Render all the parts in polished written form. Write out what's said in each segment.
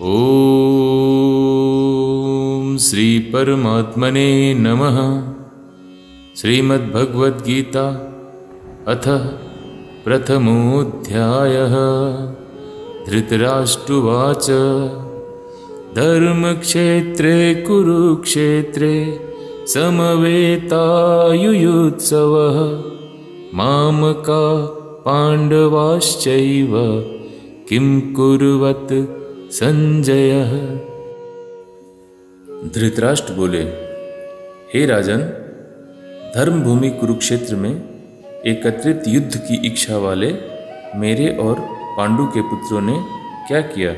ओम श्री परमात्मने नमः। श्रीमद्भगवद्गीता अथ प्रथमोऽध्यायः। धृतराष्ट्रोवाच धर्मक्षेत्रे कुरुक्षेत्रे समवेतायुयुत्सवः मामका पांडवाश्चैव किं कुर्वत संजय। धृतराष्ट्र बोले, हे राजन, धर्मभूमि कुरुक्षेत्र में एकत्रित युद्ध की इच्छा वाले मेरे और पांडु के पुत्रों ने क्या किया।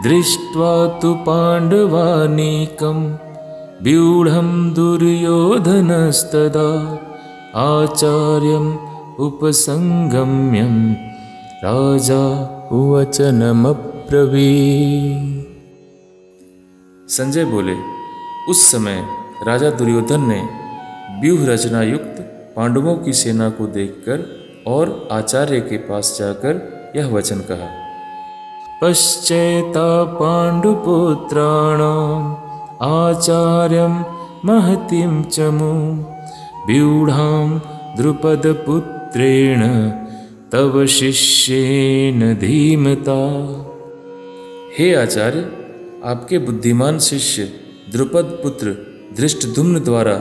दृष्ट्वा तु पांडवानीकं व्यूढ़ं दुर्योधनस्तदा आचार्यम् उपसंगम्यं राजा वचनमब्रवीत्। संजय बोले, उस समय राजा दुर्योधन ने व्यूह रचना युक्त पांडवों की सेना को देखकर और आचार्य के पास जाकर यह वचन कहा। पश्चैता पांडुपुत्राणाम् आचार्यं महतीं चमु व्यूढ़ां द्रुपदपुत्रेण तव शिष्येन धीमता। हे आचार्य, आपके बुद्धिमान शिष्य द्रुपद पुत्र धृष्टद्युम्न द्वारा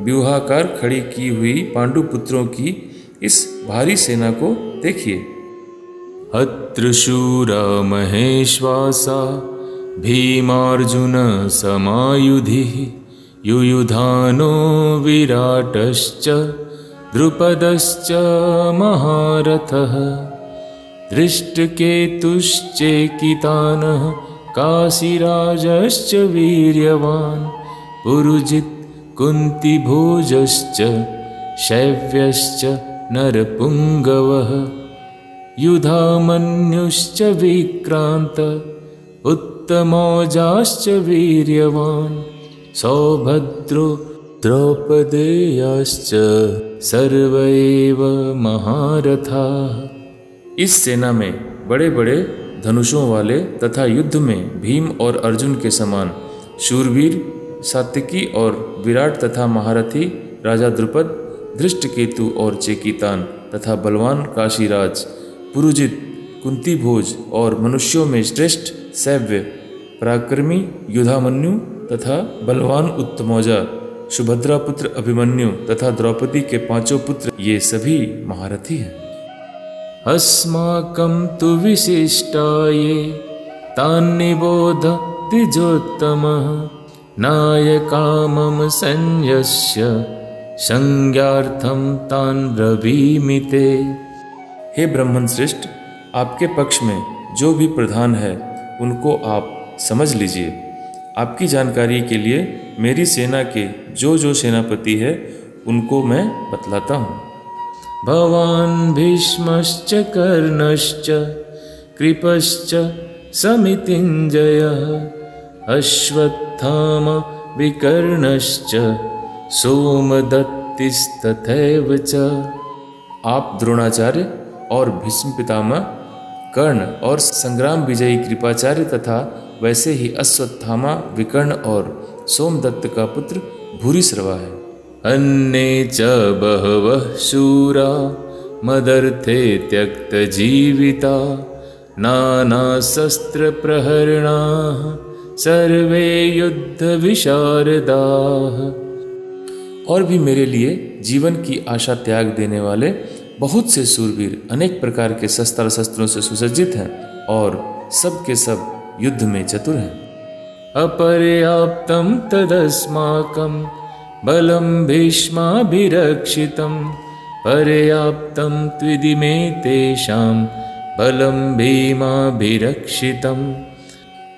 व्यूहाकार खड़ी की हुई पांडु पुत्रों की इस भारी सेना को देखिए। अत्र शूरा महेश्वासा भीमार्जुन समायुधि युयुधानो विराटश्च द्रुपदश्च महारथः धृष्टकेतुश्चेकितानः काशीराजश्च वीर्यवान् पुरुजित् कुन्तिभोजश्च शैव्यश्च नरपुङ्गवः युधामन्युश्च विक्रान्त उत्तमौजाश्च वीर्यवान् सौभद्रो द्रौपदेयाश्च सर्व एव महारथाः। इस सेना में बड़े बड़े धनुषों वाले तथा युद्ध में भीम और अर्जुन के समान शूरवीर सात्विकी और विराट तथा महारथी राजा द्रुपद, धृष्टकेतु और चेकितान तथा बलवान काशीराज, पुरुजित, कुंतीभोज और मनुष्यों में श्रेष्ठ सैव्य, पराक्रमी युधामन्यु तथा बलवान उत्तमौजा, सुभद्रा पुत्र अभिमन्यु तथा द्रौपदी के पांचों पुत्र, ये सभी महारथी हैं। अस्माकं तु विशिष्टाये तान्निबोध द्विजोत्तमः नायकामम संयस्य संज्ञार्थं तान् ब्रवीमि ते। हे ब्राह्मण श्रेष्ठ, आपके पक्ष में जो भी प्रधान है उनको आप समझ लीजिए। आपकी जानकारी के लिए मेरी सेना के जो सेनापति है उनको मैं बतलाता हूँ। भवान् भीष्मश्च कर्णश्च कृपश्च समितिञ्जयः अश्वत्थामा विकर्णश्च सोमदत्तिस्तथैव च। आप द्रोणाचार्य और भीष्म पितामह, कर्ण और संग्राम विजयी कृपाचार्य तथा वैसे ही अश्वत्थामा, विकर्ण और सोमदत्त का पुत्र भूरिश्रवा है। अन्ये च बहवः शूरा मदर्थे त्यक्तजीविता नानाशस्त्रप्रहरणाः सर्वे युद्धविशारदाः। और भी मेरे लिए जीवन की आशा त्याग देने वाले बहुत से शूरवीर अनेक प्रकार के शस्त्रों से सुसज्जित हैं और सब के सब युद्ध में चतुर हैं। अपर्याप्तं तदस्माकं बलं भीष्माभिरक्षितं पर्याप्तं त्विदिमे तेषां बलं भीमाभिरक्षितं।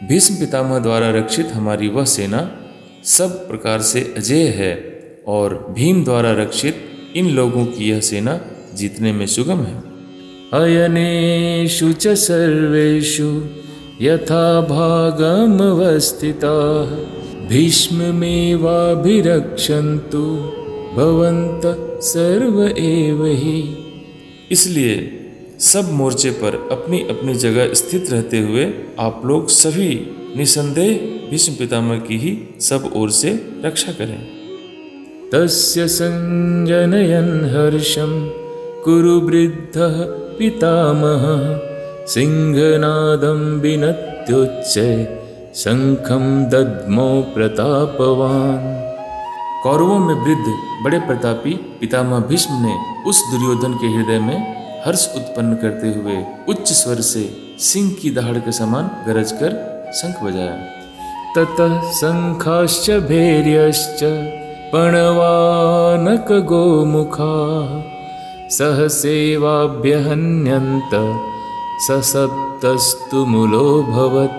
भीष्म पितामह द्वारा रक्षित हमारी वह सेना सब प्रकार से अजेय है और भीम द्वारा रक्षित इन लोगों की यह सेना जीतने में सुगम है। अयनेषु च सर्वेषु यथा भागमवस्थिताः भीष्ममेवाभिरक्षन्तु भवन्तः सर्व एव हि। इसलिए सब मोर्चे पर अपनी अपनी जगह स्थित रहते हुए आप लोग सभी निसंदेह भीष्म पितामह की ही सब ओर से रक्षा करें। तस्य संजनयन् हर्षं कुरु वृद्धः पितामहः सिंहनादं विनत्योच्चै शंखं दद्मो प्रतापवान्। कौरवों में वृद्ध बड़े प्रतापी पितामह भीष्म ने उस दुर्योधन के हृदय में हर्ष उत्पन्न करते हुए उच्च स्वर से सिंह की दहाड़ के समान गरज कर शंख बजाया। ततः शंखाश्च भैर्यश्च पणवानक गोमुखा सहसेवाभ्यहन्यन्त ससप्तस्तुमुलोऽभवत्।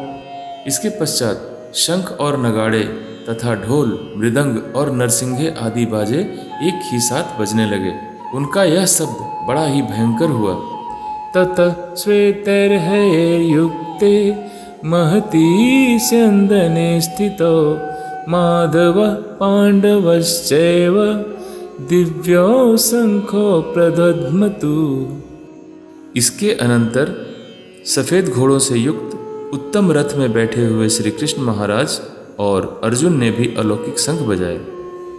इसके पश्चात शंख और नगाड़े तथा ढोल, मृदंग और नरसिंहे आदि बाजे एक ही साथ बजने लगे। उनका यह शब्द बड़ा ही भयंकर हुआ। ततः श्वेतैर्हयैर्युक्ते महती स्यन्दने स्थितो माधवः पाण्डवश्चैव दिव्यो शंखो प्रदध्मतु। इसके अनंतर सफेद घोड़ों से युक्त उत्तम रथ में बैठे हुए श्री कृष्ण महाराज और अर्जुन ने भी अलौकिक शंख बजाए।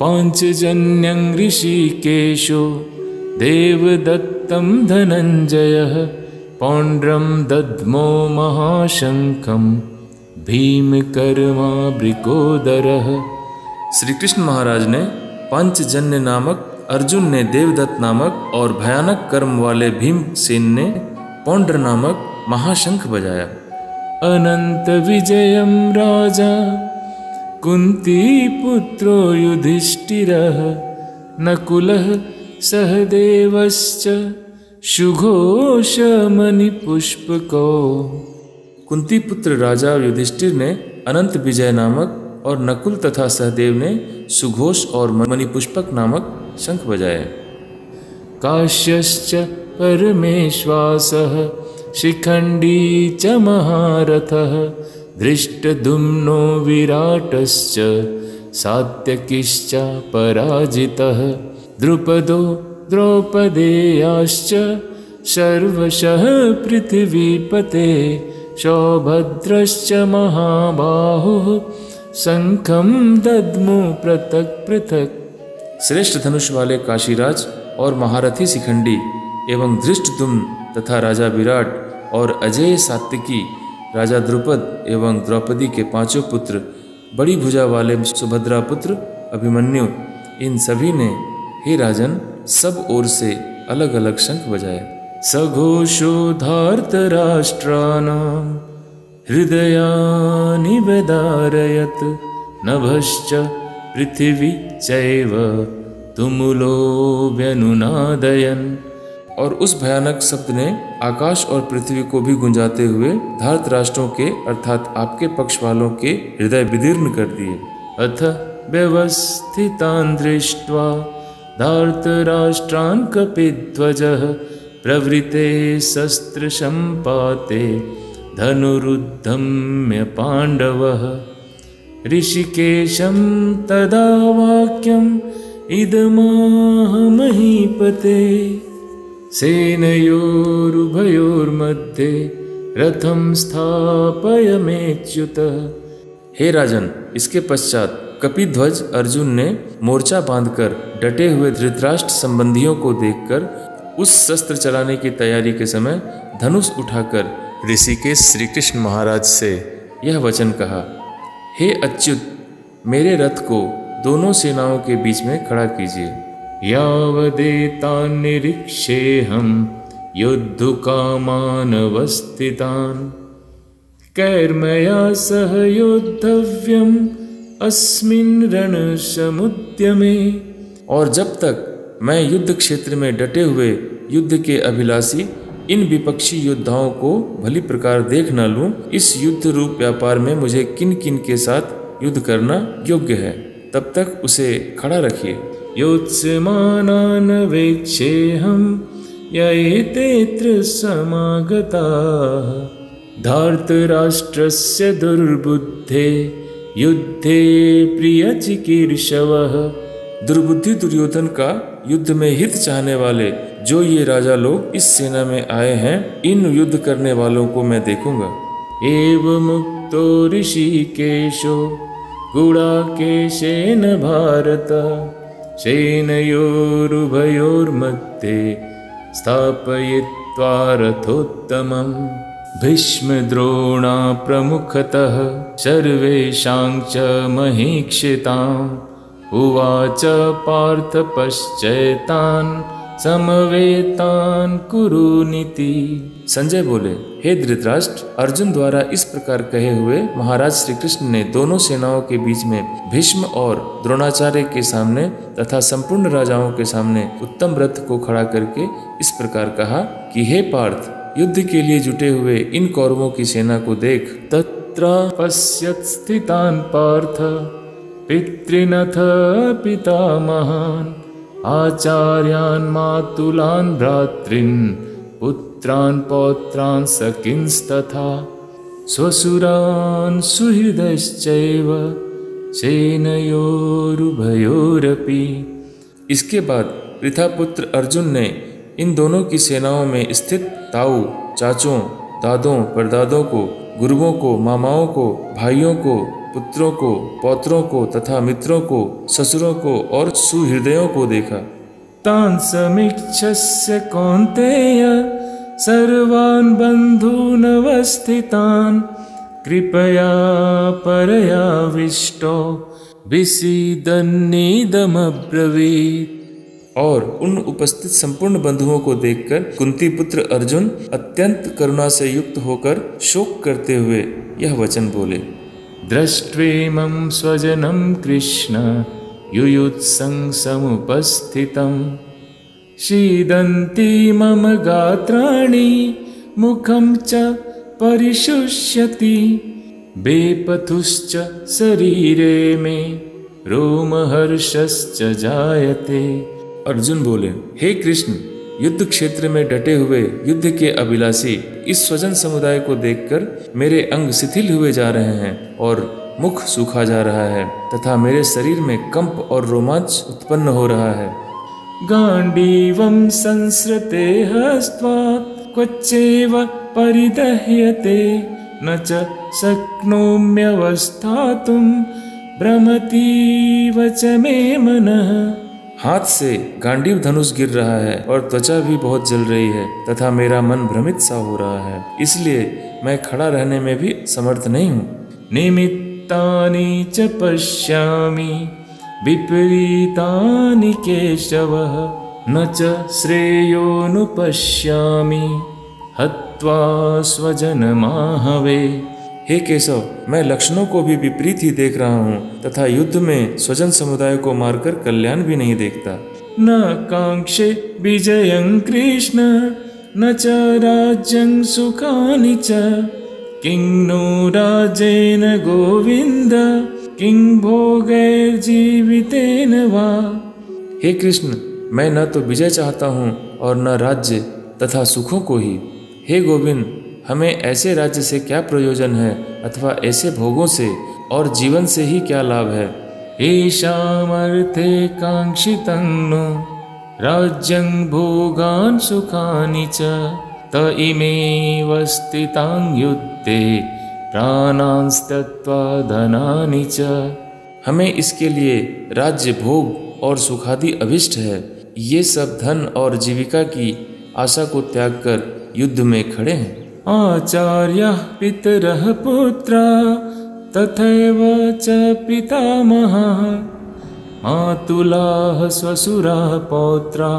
पांचजन्यं ऋषिकेशो देवदत्तं धनंजयः पौंड्रं दद्मो महाशंखं भीमकर्मा वृकोदरः। श्री कृष्ण महाराज ने पांचजन्य नामक, अर्जुन ने देवदत्त नामक और भयानक कर्म वाले भीमसेन ने पौंड्र नामक महाशंख बजाया। अनंत विजयं राजा कुंती पुत्रो युधिष्ठिरः नकुलः सहदेवश्च सुघोषमणिपुष्पको। कुंती पुत्र राजा युधिष्ठिर ने अनंत विजय नामक और नकुल तथा सहदेव ने सुघोष और मणिपुष्पक नामक शंख बजाए। काश्यश्च परमेश्वासः शिखंडी च महारथः धृष्टद्युम्नो विराटश्च सात्यकिश्च पराजितः द्रुपदो द्रौपदेयाश्च सर्वशः पृथिवीपते सौभद्रश्च महाबाहुः शंखं दद्मो पृथक् पृथक्। श्रेष्ठ धनुष वाले काशीराज और महारथी शिखंडी एवं धृष्टद्युम्न तथा राजा विराट और अजेय सात्यकी, राजा द्रुपद एवं द्रौपदी के पांचों पुत्र, बड़ी भुजा वाले सुभद्रा पुत्र अभिमन्यु, इन सभी ने हे राजन सब ओर से अलग अलग शंख बजाए। सघोषो धार्तराष्ट्राणां हृदयानि व्यदारयत् नभश्च पृथिवी चैव तुमुलो व्यनुनादयन्। और उस भयानक शब्द ने आकाश और पृथ्वी को भी गुंजाते हुए धार्त राष्ट्रों के अर्थात आपके पक्ष वालों के हृदय विदीर्ण कर दिए। अथ व्यवस्थितान् दृष्ट्वा धार्तराष्ट्रान् कपिध्वजः प्रवृते शस्त्र संपाते धनुरुद्धम्य पांडवः ऋषिकेशं तदा वाक्यम् इदमाह महीपते सेनयोरुभयोर्मध्ये रथं स्थापयमेच्युत। हे राजन, इसके पश्चात कपिध्वज अर्जुन ने मोर्चा बांधकर डटे हुए धृतराष्ट्र संबंधियों को देखकर उस शस्त्र चलाने की तैयारी के समय धनुष उठाकर ऋषिकेश श्री कृष्ण महाराज से यह वचन कहा, हे अच्युत, मेरे रथ को दोनों सेनाओं के बीच में खड़ा कीजिए। यावदेतान् निरीक्षेऽहं युद्धकामानवस्थितान् कैर्मया सह योद्धव्यम् अस्मिन् रणसमुद्यमे। और जब तक मैं युद्ध क्षेत्र में डटे हुए युद्ध के अभिलाषी इन विपक्षी योद्धाओं को भली प्रकार देख न लूं, इस युद्ध रूप व्यापार में मुझे किन किन के साथ युद्ध करना योग्य है, तब तक उसे खड़ा रखिए। योत्स्यमानान् वेक्षेऽहं ययेतेऽत्र समागताः धार्तराष्ट्रस्य दुर्बुद्धे युद्धे प्रियचिकीर्षवः। दुर्बुद्धि दुर्योधन का युद्ध में हित चाहने वाले जो ये राजा लोग इस सेना में आए हैं, इन युद्ध करने वालों को मैं देखूंगा। एवं मुक्तो ऋषिकेशो गुडाकेशेन भारत सेनयोरुभयोर्मध्ये स्थापयित्वा रथोत्तमम्। भीष्मद्रोणा प्रमुखतः सर्वेषां च महीक्षिताम्। उवाच पार्थ पश्चैतान् समवेतान् कुरुनीति। संजय बोले, हे धृतराष्ट्र, अर्जुन द्वारा इस प्रकार कहे हुए महाराज श्री कृष्ण ने दोनों सेनाओं के बीच में भीष्म और द्रोणाचार्य के सामने तथा संपूर्ण राजाओं के सामने उत्तम रथ को खड़ा करके इस प्रकार कहा कि हे पार्थ, युद्ध के लिए जुटे हुए इन कौरवों की सेना को देख। तत्र पश्यत् स्थितान् पार्थ पितृनथ पितामहान् आचार्यान् मातुलान् भ्रातॄन् पुत्रान् पौत्रान् सखींस्तथा स्वसुरान् सुहृदश्चैव सेनयोरुभयोरपि। इसके बाद पृथापुत्र अर्जुन ने इन दोनों की सेनाओं में स्थित ताऊ, चाचों, दादों, परदादों को, गुरुओं को, मामाओं को, भाइयों को, पुत्रों को, पौत्रों को तथा मित्रों को, ससुरों को और सुहृदयों को देखा। तान् समीक्षस्य कौन्तेय सर्वान् बन्धूनवस्थितान् कृपया परयाविष्टो विसीदन्निदमब्रवीत्। और उन उपस्थित संपूर्ण बंधुओं को देखकर कुंती पुत्र अर्जुन अत्यंत करुणा से युक्त होकर शोक करते हुए यह वचन बोले। दृष्ट्वेमं स्वजनं कृष्ण युयुत्सं समुपस्थितं शीदन्ति मम गात्राणि मुखं च परिशुष्यति बेपथुश्च शरीरे मे रोमहर्षश्च जायते। अर्जुन बोले, हे कृष्ण, युद्ध क्षेत्र में डटे हुए युद्ध के अभिलाषी इस स्वजन समुदाय को देखकर मेरे अंग शिथिल हुए जा रहे हैं और मुख सूखा जा रहा है तथा मेरे शरीर में कंप और रोमांच उत्पन्न हो रहा है। गांडीवं संसृते हस्त्वात् क्वचैव परिदह्यते न च शक्नोम्यवस्थातुं भ्रमतीव च मे मनः। हाथ से गांडीव धनुष गिर रहा है और त्वचा भी बहुत जल रही है तथा मेरा मन भ्रमित सा हो रहा है, इसलिए मैं खड़ा रहने में भी समर्थ नहीं हूँ। निमित्तानि च पश्यामि विपरीतानि केशवः न च श्रेयोनुपश्यामि हत्वा स्वजनमाहवे। हे केशव, मैं लक्षणों को भी विपरीत ही देख रहा हूँ तथा युद्ध में स्वजन समुदाय को मारकर कल्याण भी नहीं देखता। न कांक्षे विजयं कृष्ण न च राज्यं सुखानि च किं नो राजेन गोविंद किं भोगैर्जीवितेन वा। हे कृष्ण, मैं न तो विजय चाहता हूँ और न राज्य तथा सुखों को ही। हे गोविंद, हमें ऐसे राज्य से क्या प्रयोजन है अथवा ऐसे भोगों से और जीवन से ही क्या लाभ है। येषामर्थे कांक्षितं नो राज्यं भोगान् सुखानि च त इमेव स्थितां युद्धे प्राणांस्तत्वा धनानि च। हमें इसके लिए राज्य, भोग और सुखादि अभिष्ट है। ये सब धन और जीविका की आशा को त्याग कर युद्ध में खड़े हैं। आचार्यः पितरः पुत्रा तथैव च पितामहः मातुलाः स्वसुराः पौत्रा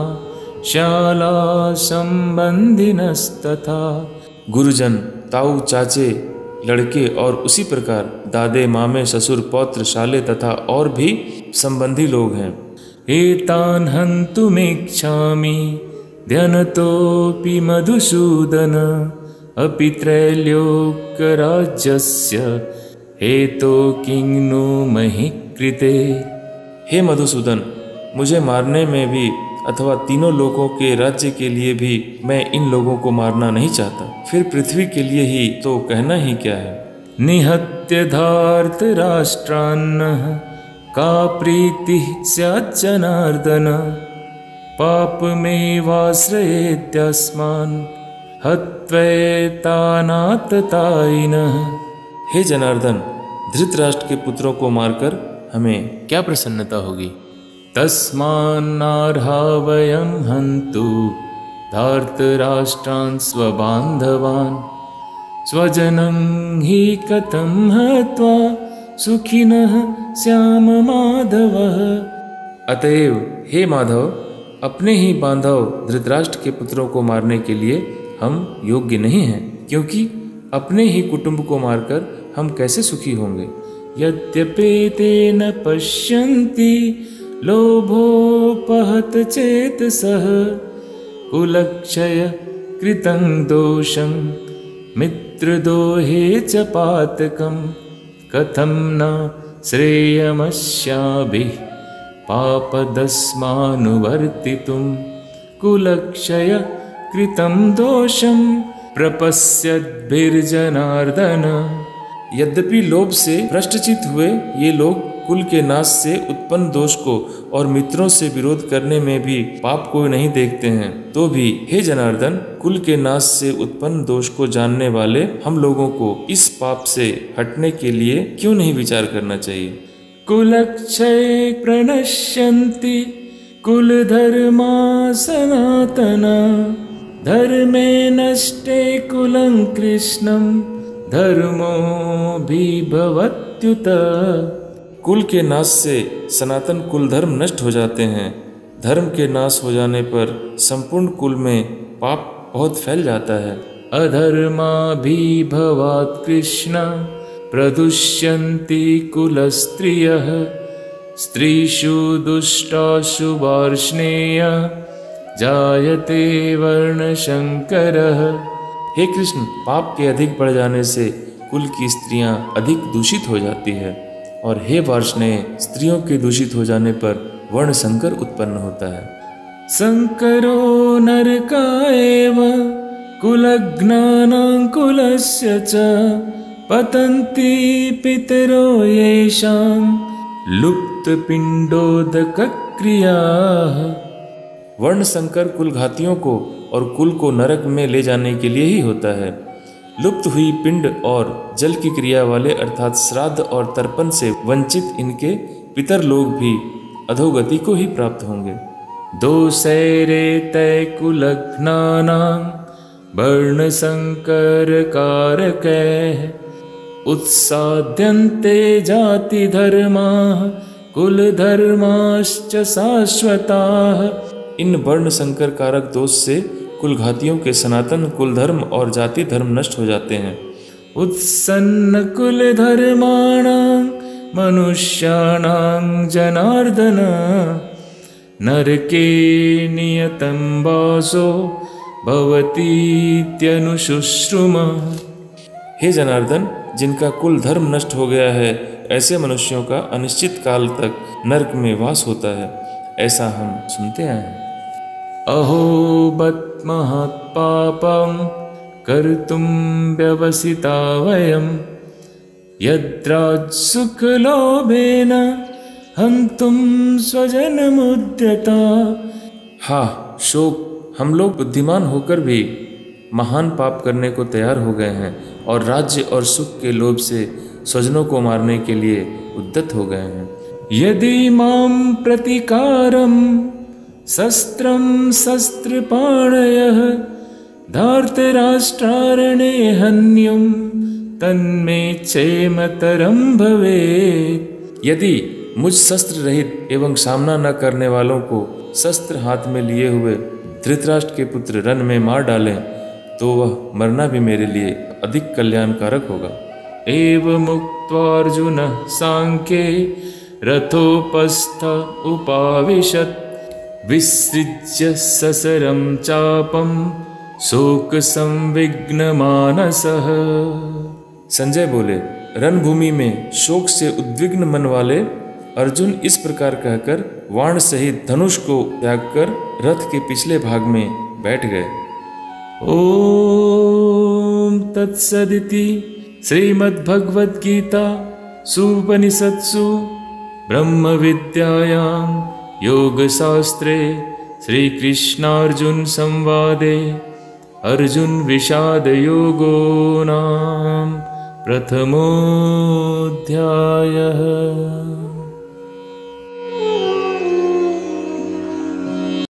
शाला संबंधिनस्तथा। गुरुजन, ताऊ, चाचे, लड़के और उसी प्रकार दादे, मामे, ससुर, पौत्र, शाले तथा और भी संबंधी लोग हैं। एतान् हन्तुमिच्छामि ध्यनतोऽपि मधुसूदन अपि त्रैलोक्यराज्यस्य हेतो किं नो महि कृते। हे मधुसूदन, मुझे मारने में भी अथवा तीनों लोगों के राज्य के लिए भी मैं इन लोगों को मारना नहीं चाहता, फिर पृथ्वी के लिए ही तो कहना ही क्या है। निहत्य धार्तराष्ट्रान्नः का प्रीतिः स्यात् जनार्दन पापमेवाश्रयेत्यस्मान् हत्वैतानाततायिनः। हे जनार्दन, धृतराष्ट्र के पुत्रों को मारकर हमें क्या प्रसन्नता होगी? तस्मान्नार्हा वयं हन्तु धार्तराष्ट्रान् स्वबान्धवान् स्वजनं हि कथं हत्वा सुखिनः श्याम माधवः। अतएव हे माधव, अपने ही बांधव धृतराष्ट्र के पुत्रों को मारने के लिए हम योग्य नहीं हैं, क्योंकि अपने ही कुटुंब को मारकर हम कैसे सुखी होंगे। यद्यपेते न पश्यन्ति लोभोपहत चेतसः कुलक्षय कृतं दोषं मित्रदोहे च पातकं कथं न श्रेयमस्याभिः पापदस्मानुवर्तितुं कुलक्षय कृतं दोषं प्रपश्यद्भिर्जनार्दन। यद्यपि लोभ से भ्रष्टचित हुए ये लोग कुल के नाश से उत्पन्न दोष को और मित्रों से विरोध करने में भी पाप को नहीं देखते हैं, तो भी हे जनार्दन, कुल के नाश से उत्पन्न दोष को जानने वाले हम लोगों को इस पाप से हटने के लिए क्यों नहीं विचार करना चाहिए। कुलक्षय प्रणश्यन्ति कुलधर्मा सनातना धर्मे नष्टे कुलं कृष्णं धर्मोऽभिभवत्युत। कुल के नाश से सनातन कुल धर्म नष्ट हो जाते हैं। धर्म के नाश हो जाने पर संपूर्ण कुल में पाप बहुत फैल जाता है। अधर्माभिभवात् कृष्ण प्रदुष्यन्ति कुलस्त्रियः स्त्रीषु दुष्टाशु वार्ष्णेय जायते वर्णशंकरः। हे कृष्ण, पाप के अधिक बढ़ जाने से कुल की स्त्रियां अधिक दूषित हो जाती है, और हे वार्ष्णेय, स्त्रियों के दूषित हो जाने पर वर्ण संकर उत्पन्न होता है। संकरो नरकाएव कुलज्ञानां कुलस्य च पतन्ति पितरो येषां लुप्तपिण्डोदकक्रियाः। वर्ण संकर कुल घातियों को और कुल को नरक में ले जाने के लिए ही होता है। लुप्त हुई पिंड और जल की क्रिया वाले अर्थात श्राद्ध और तर्पण से वंचित इनके पितर लोग भी अधोगति को ही प्राप्त होंगे। दोषैरे तय कुलघ्नानां वर्ण संकर कारकैः उत्साद्यन्ते जाति धर्माः कुल धर्माश्च शाश्वताः। इन वर्ण संकर कारक दोष से कुल घातियों के सनातन कुल धर्म और जाति धर्म नष्ट हो जाते हैं। उत्सन्न कुल धर्माणां मनुष्याणां जनार्दन नरके नियतं वासो भवतीत्यनुशुश्रुम। हे जनार्दन, जिनका कुल धर्म नष्ट हो गया है, ऐसे मनुष्यों का अनिश्चित काल तक नरक में वास होता है, ऐसा हम सुनते आए हैं। अहो बत महत्पापं कर्तुं व्यवसिता वयं यद्राजसुखलोभेन हन्तुं स्वजनमुद्यता। हा शोक, हम लोग बुद्धिमान होकर भी महान पाप करने को तैयार हो गए हैं और राज्य और सुख के लोभ से स्वजनों को मारने के लिए उद्यत हो गए हैं। यदि मां प्रतिकारं शस्त्रं शस्त्रपाणयः धार्तराष्ट्रारणे हन्युं तन्मे क्षेमतरं भवेत्। यदि मुझ शस्त्र रहित एवं सामना न करने वालों को शस्त्र हाथ में लिए हुए धृतराष्ट्र के पुत्र रन में मार डालें, तो वह मरना भी मेरे लिए अधिक कल्याणकारक होगा। एवमुक्त्वार्जुनः सांख्ये रथोपस्थ उपाविशत् विसृज्य ससरं चापं शोक संविघ्नमानसः। संजय बोले, रणभूमि में शोक से उद्विग्न मन वाले अर्जुन इस प्रकार कहकर वाण सहित धनुष को त्याग कर रथ के पिछले भाग में बैठ गए। ओम तत्सदिति श्रीमद्भगवद्गीता सूपनिषत्सु ब्रह्म विद्यायां योगशास्त्रे श्रीकृष्णार्जुन संवादे अर्जुन विषाद योगो नाम प्रथमोऽध्यायः।